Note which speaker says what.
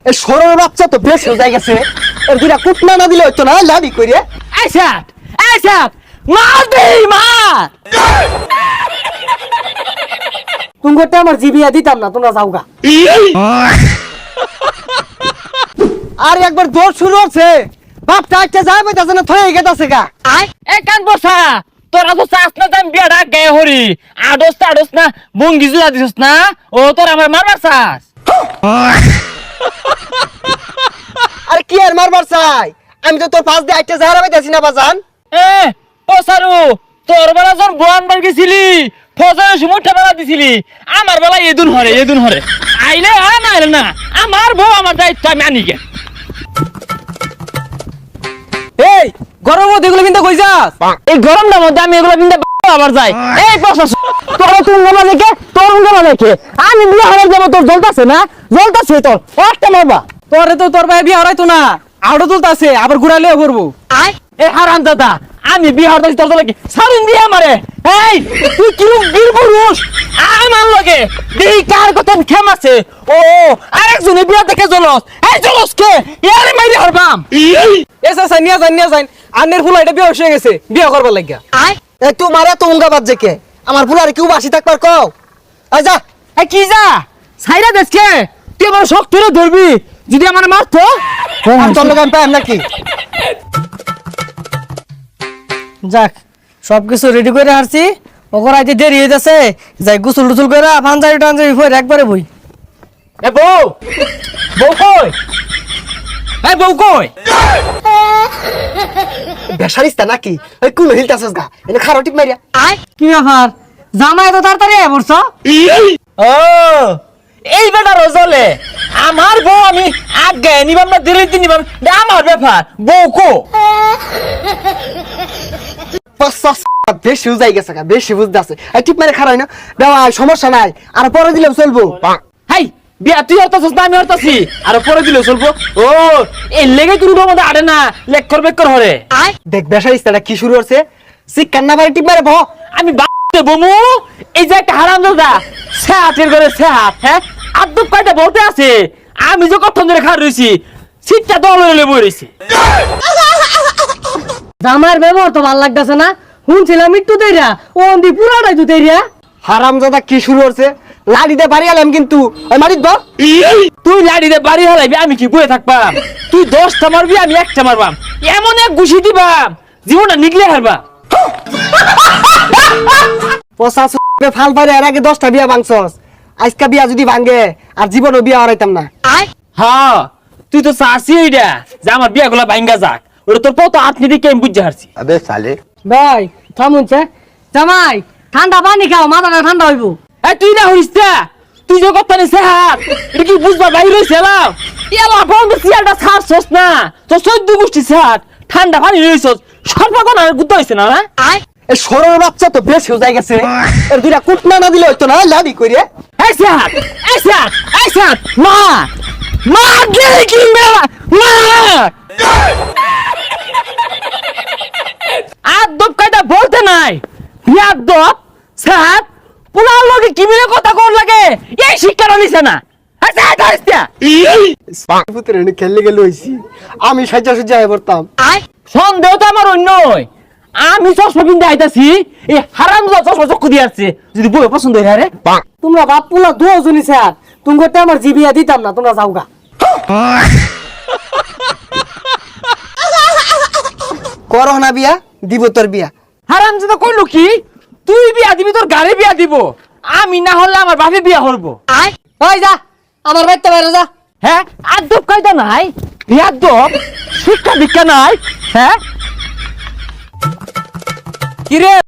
Speaker 1: এই সরল বাচ্চা তো বেশ হয়ে গেছে। এর দুটা কুটনা না দিলে হইতো না, লাড়ি কইরে।
Speaker 2: আইসাত মার দেই মার।
Speaker 1: তুমগোতে আমার জিবিয়া দিতাম না, তোমরা যাওগা। আর একবার দৌড় শুরু হচ্ছে, বাপটা একটা যায় বইতাছে না, থয়ে গেতাছে গা।
Speaker 2: এ কান বসা তোরা তো চাস না দাম বিয়াটা গায়ে হরি আডস না বঙ্গি জুলা দিছস না। ও তোর আমার মারবার চাস।
Speaker 1: আরে কি আর মারবার চাই, আমি তো তোর পাশ দিয়ে একটা যায় বইতাছি না বাজান।
Speaker 2: এ ও সারু তোর বেলা যখন বোয়ান বার গেছিলি ফজরের সময় ঠেলা দিছিলি, আমার বেলা এদুন হরে আইলে না আইলে না, আমার বউ আমার দায়িত্ব আমি আনি গে।
Speaker 1: এই গরম এগুলো কিন্তু কই যাস?
Speaker 2: এই গরমটার মধ্যে আমি এগুলো বিন্দা আবার যাই। এই প্রশাস তোরা তুঙ্গা দেখে আমি বিয়ে হারার যাবো, তোর জ্বলতাছে না? জ্বলতাছে তোর একটা মারবা।
Speaker 1: তোরে তো তোর ভাই বিয়ে হরাইতো না, আউটো তুলতাছে, আবার ঘুরাইলেও করবো।
Speaker 2: এই হারাম দাদা আমি বিয়ে হারতাছি তোর লাগে সারিন দিয়ে আমারে। এই তুই কিরম বীর পুরুষ আমার লগে দেই কার কথা খেমাছে। ও আরেকজনে বিয়ে দেখে জলস। এই জলস কে ইয়ারে মাইরি হারবাম।
Speaker 1: এসা সানিয়া যান আন্নের ফুলা এটা বিয়ে হয়ে গেছে, বিয়ে করবার লাগিয়া। এই তুই মারা তো উঙ্গা বাদ যে কে আমার ফুলারে কেউ বাসি থাকবার কও। আই যা।
Speaker 2: এই কি যা সাইরা দেখছে তুই আমার শখ ধরে ধরবি যদি আমার মারতো।
Speaker 1: আর তোর লোক আমি পাইম নাকি? যাক সবকিছু রেডি করে হারছি, ওকর আইতে দেরি হয়ে যাচ্ছে, যাই গোসল টুসল করে পাঞ্জাবি টাঞ্জাবি পরে একবারে বই।
Speaker 2: এ বউ বউ কই? এই বউ কই?
Speaker 1: বেসারিস্তা নাকি ওই কুলো হিলতাছস গা, এনে খারো টিপ মারিয়া।
Speaker 2: কি ব্যাপার জামাই তো তাড়াতাড়ি বলছ? ও এই বেটা রজলে আমার বউ আমি আগে নিবাম না দিল্লিতে নিবাম, আমার ব্যাপার। বউ কো?
Speaker 1: বেশি বুঝাই গেছে গা, বেশি বুঝতেছে। এই টিপ মারে খারাই না দেওয়া সমস্যা নাই, আর পরে দিলেও চলবো।
Speaker 2: হাই বিয়া তুই হতাছিস না আমি হতাছি, আর পরে দিলেও চলবো। ও এই লেগে তুই মধ্যে আড়ে না লেক্কর বেক্কর হরে।
Speaker 1: দেখ বেসারিস্তাটা কি শুরু করছে, শিক্ষার না পারে টিপ মারে ভ।
Speaker 2: আমি বাড়তে বমু এই যে একটা হারাম দাদা সেহাতের করে সেহাত। হ্যাঁ আদব কয়টা বলতে আছে, আমি যে কত ধরে খার রয়েছি সিটটা দল হলে বই রয়েছি।
Speaker 1: জামার ব্যবহার তো ভাল লাগতেছে না, শুনছিলাম একটু দেরিয়া ও দি পুরাটাই তো দেরিয়া। হারাম দাদা কি শুরু করছে, লাড়িতে বাড়ি আলাম কিন্তু ওই মারিত ব।
Speaker 2: তুই লাড়িতে বাড়ি হারাইবি আমি কি বয়ে থাকবাম? তুই 10টা মারবি আমি 1টা মারবাম, এমন এক ঘুষি দিবাম জীবনটা নিগলে হারবা।
Speaker 1: ফাল পারে এর আগে 10টা বিয়া ভাঙছস, আজকা বিয়া যদি ভাঙে আর জীবনও বিয়া হারাইতাম না।
Speaker 2: হ্যাঁ তুই তো চাচ্ছি এইটা যে আমার বিয়া গুলা ভাঙ্গা যাক, ওটা তোর কত হাত নিদি কেম বুঝে হারছি।
Speaker 3: अबे साले
Speaker 1: ভাই থামুনছে জামাই ঠান্ডা পানি খাও, মাথাটা ঠান্ডা হইব।
Speaker 2: এই তুই না হইস না, তুই যে কথা নিছে হাত এটা কি বুঝবা বাইরে হইছিলাম। এলা বন্ধ সিয়ালটা ছাড়ছস না, তো 14 গোষ্ঠী ছাড় ঠান্ডা পানি রইছস সর্বগণ আর গুদ্ধ হইছে না না।
Speaker 1: এই সরল বাচ্চা তো বেশ হয়ে গেছে, এর দুটা কুটনা না দিলে হইতো না, লাড়ি কইরে।
Speaker 2: এই সাত মা মা গেলে কি মেলা মা আদব কায়দা বলতে নাই বিয়াদব সাত পুলার লগে কি মিলে কথা কর লাগে এই শিক্ষা নিছে না।
Speaker 1: পুত্রে খেললে গেলে হইছি, আমি সাজা সুজা হয়ে পড়তাম।
Speaker 2: সন্দেহ তো আমার অন্য আমি চশমা কিনতে আইতাছি, এই হারাম চশমা চক্ষু দিয়ে আসছে যদি বই পছন্দ হয় রে।
Speaker 1: তোমরা বাপ পুলা দুজনই স্যার, তুমি করতে আমার জিবিয়া দিতাম না, তোমরা যাওগা। করো না বিয়া, দিব তোর বিয়া।
Speaker 2: হারাম যেটা কইলো কি তুই বিয়া দিবি তোর গাড়ি বিয়া দিব, আমি না হলে আমার বাপে বিয়া করবো।
Speaker 1: ওই যা আমার বাড়িতে বাইরে যা।
Speaker 2: হ্যাঁ আদব কায়দা নাই, বিয়াদব শিক্ষা দীক্ষা নাই। হ্যাঁ
Speaker 1: কিরে